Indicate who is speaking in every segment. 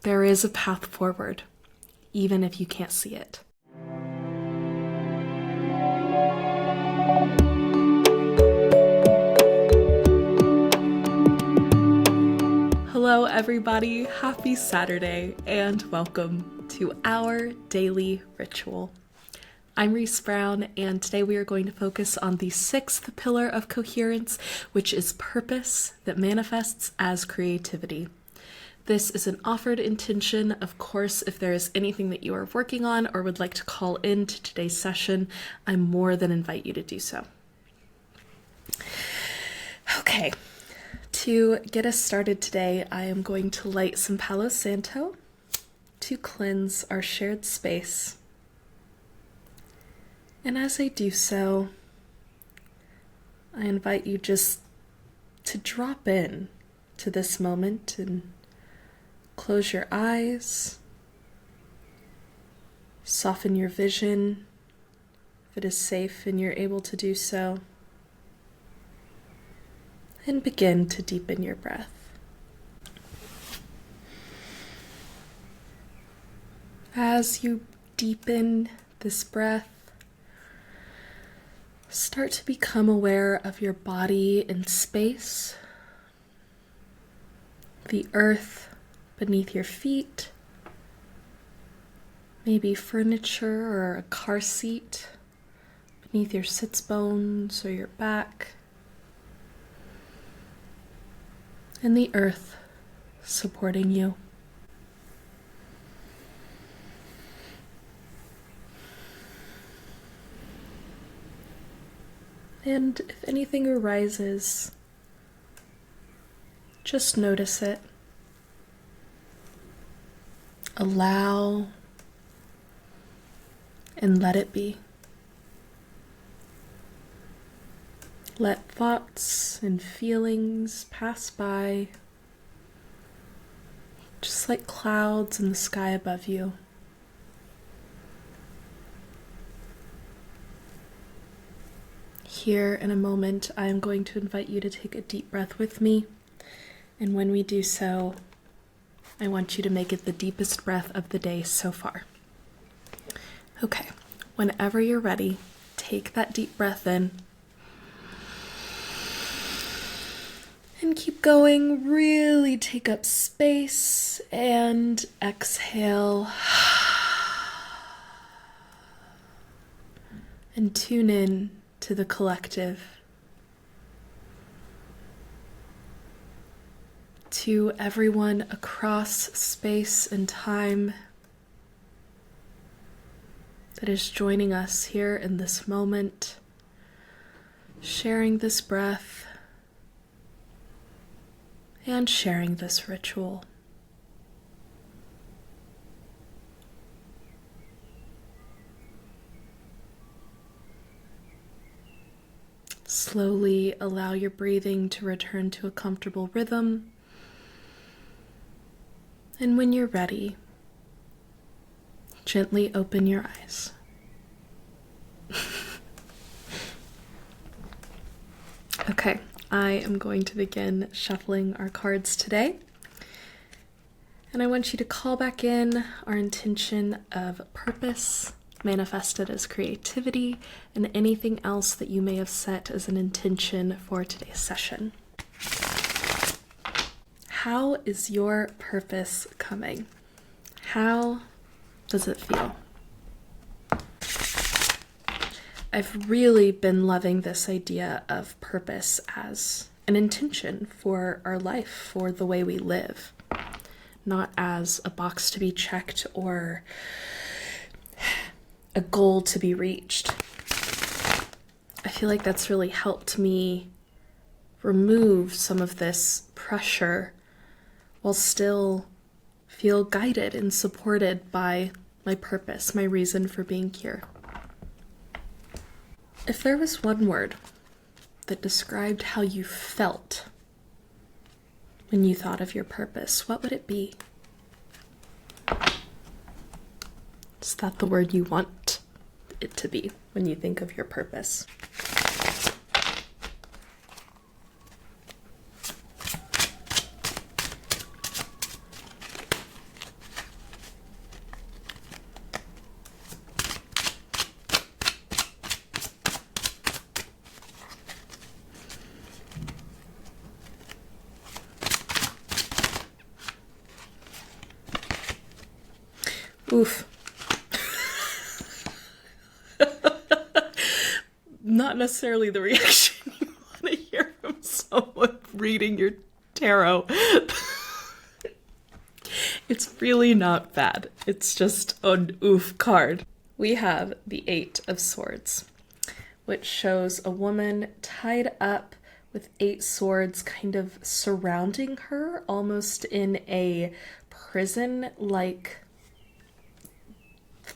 Speaker 1: there is a path forward, even if you can't see it. Hello everybody, happy Saturday, and welcome to our daily ritual. I'm Reese Brown, and today we are going to focus on the 6th pillar of coherence, which is purpose that manifests as creativity. This is an offered intention. Of course, if there is anything that you are working on or would like to call into today's session, I more than invite you to do so. Okay, to get us started today, I am going to light some Palo Santo to cleanse our shared space. And as I do so, I invite you just to drop in to this moment and close your eyes, soften your vision if it is safe and you're able to do so, and begin to deepen your breath. As you deepen this breath, start to become aware of your body in space, the earth beneath your feet, maybe furniture or a car seat beneath your sits bones or your back, and the earth supporting you. And if anything arises, just notice it. Allow and let it be. Let thoughts and feelings pass by, just like clouds in the sky above you. Here in a moment, I am going to invite you to take a deep breath with me. And when we do so, I want you to make it the deepest breath of the day so far. Okay, whenever you're ready, take that deep breath in. And keep going. Really take up space and exhale. And tune in to the collective, to everyone across space and time that is joining us here in this moment, sharing this breath and sharing this ritual. Slowly allow your breathing to return to a comfortable rhythm. And when you're ready, gently open your eyes. Okay, I am going to begin shuffling our cards today. And I want you to call back in our intention of purpose, manifested as creativity, and anything else that you may have set as an intention for today's session. How is your purpose coming? How does it feel? I've really been loving this idea of purpose as an intention for our life, for the way we live, not as a box to be checked or a goal to be reached. I feel like that's really helped me remove some of this pressure while still feel guided and supported by my purpose, my reason for being here. If there was one word that described how you felt when you thought of your purpose, what would it be? Is that the word you want it to be when you think of your purpose? Oof. Not necessarily the reaction you want to hear from someone reading your tarot. It's really not bad. It's just an oof card. We have the Eight of Swords, which shows a woman tied up with 8 swords kind of surrounding her, almost in a prison-like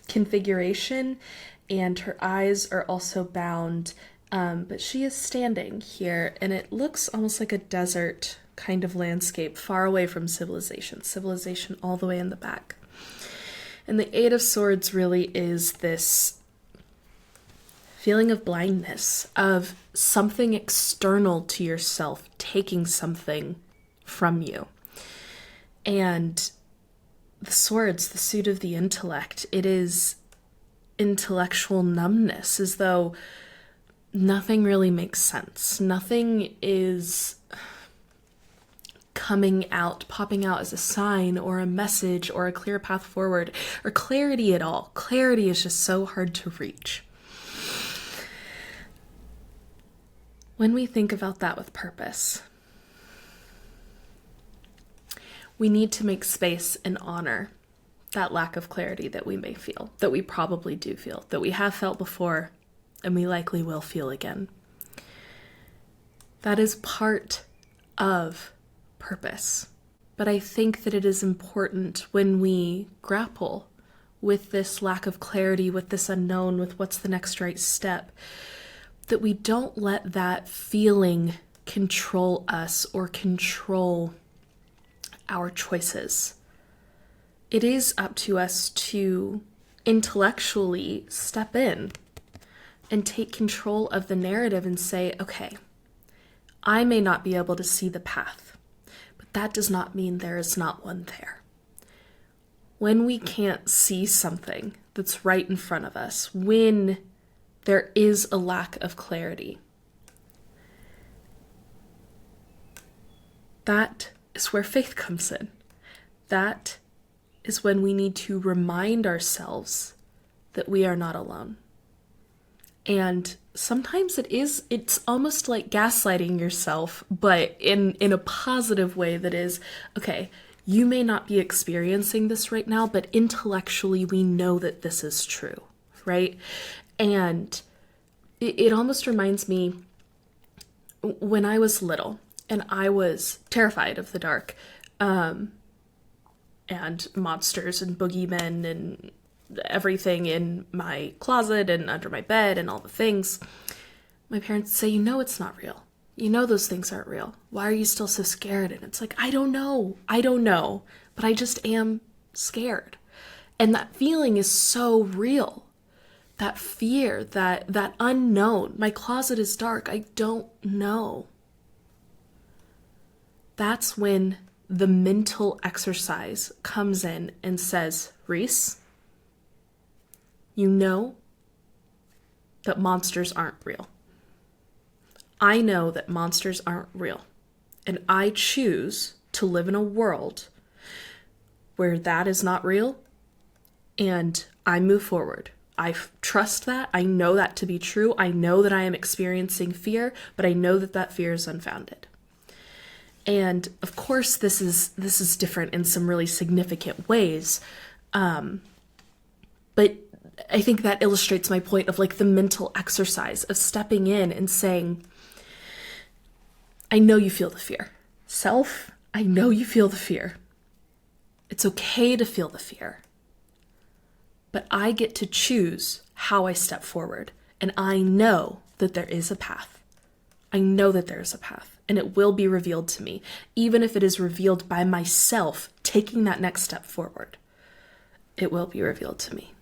Speaker 1: configuration, and her eyes are also bound, but she is standing here, and it looks almost like a desert kind of landscape, far away from civilization all the way in the back. And the Eight of Swords really is this feeling of blindness, of something external to yourself taking something from you. And the swords, the suit of the intellect, it is intellectual numbness, as though nothing really makes sense. Nothing is popping out as a sign or a message or a clear path forward or clarity at all. Clarity is just so hard to reach. When we think about that with purpose, we need to make space and honor that lack of clarity that we may feel, that we probably do feel, that we have felt before, and we likely will feel again. That is part of purpose. But I think that it is important when we grapple with this lack of clarity, with this unknown, with what's the next right step, that we don't let that feeling control us or control our choices. It is up to us to intellectually step in and take control of the narrative and say, okay, I may not be able to see the path, but that does not mean there is not one there. When we can't see something that's right in front of us, when there is a lack of clarity, that is where faith comes in. That is when we need to remind ourselves that we are not alone. And sometimes it's almost like gaslighting yourself, but in a positive way that is, okay, you may not be experiencing this right now, but intellectually we know that this is true, right? And it almost reminds me when I was little and I was terrified of the dark, and monsters and boogeymen and everything in my closet and under my bed and all the things. My parents say, you know it's not real. You know those things aren't real. Why are you still so scared? And it's like, I don't know, but I just am scared. And that feeling is so real. That fear, that unknown. My closet is dark. I don't know. That's when the mental exercise comes in and says, Reese, you know that monsters aren't real. I know that monsters aren't real. And I choose to live in a world where that is not real, and I move forward. I trust that. I know that to be true. I know that I am experiencing fear, but I know that that fear is unfounded. And of course, this is different in some really significant ways. But I think that illustrates my point of like the mental exercise of stepping in and saying, I know you feel the fear. Self, I know you feel the fear. It's okay to feel the fear. But I get to choose how I step forward. And I know that there is a path. I know that there is a path. And it will be revealed to me, even if it is revealed by myself taking that next step forward. It will be revealed to me.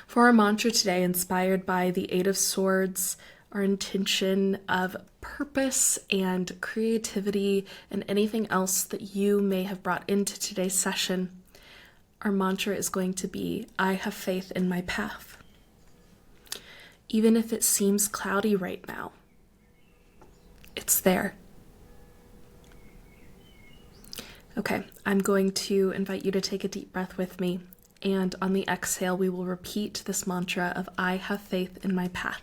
Speaker 1: For our mantra today, inspired by the Eight of Swords, our intention of purpose and creativity and anything else that you may have brought into today's session, our mantra is going to be, I have faith in my path. Even if it seems cloudy right now, it's there. Okay, I'm going to invite you to take a deep breath with me and on the exhale, we will repeat this mantra of I have faith in my path.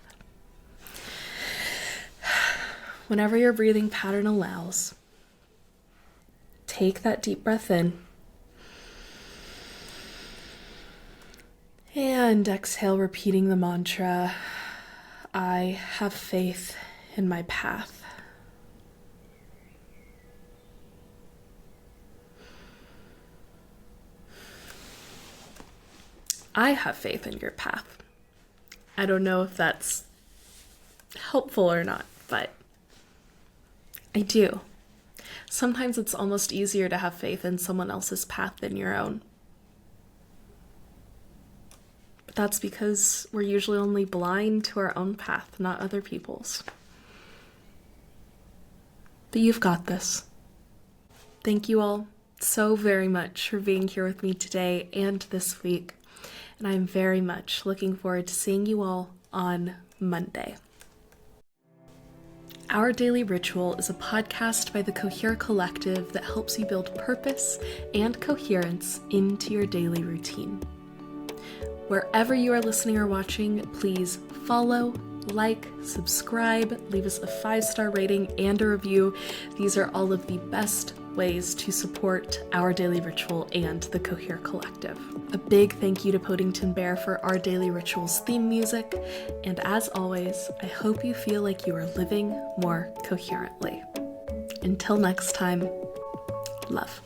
Speaker 1: Whenever your breathing pattern allows, take that deep breath in and exhale, repeating the mantra, I have faith in my path. I have faith in your path. I don't know if that's helpful or not, but I do. Sometimes it's almost easier to have faith in someone else's path than your own. But that's because we're usually only blind to our own path, not other people's. But you've got this. Thank you all so very much for being here with me today and this week. And I'm very much looking forward to seeing you all on Monday. Our Daily Ritual is a podcast by the Cohere Collective that helps you build purpose and coherence into your daily routine. Wherever you are listening or watching, please follow, like, subscribe, leave us a 5-star rating and a review. These are all of the best ways to support Our Daily Ritual and the Cohere Collective. A big thank you to Podington Bear for Our Daily Ritual's theme music, and as always, I hope you feel like you are living more coherently. Until next time, love.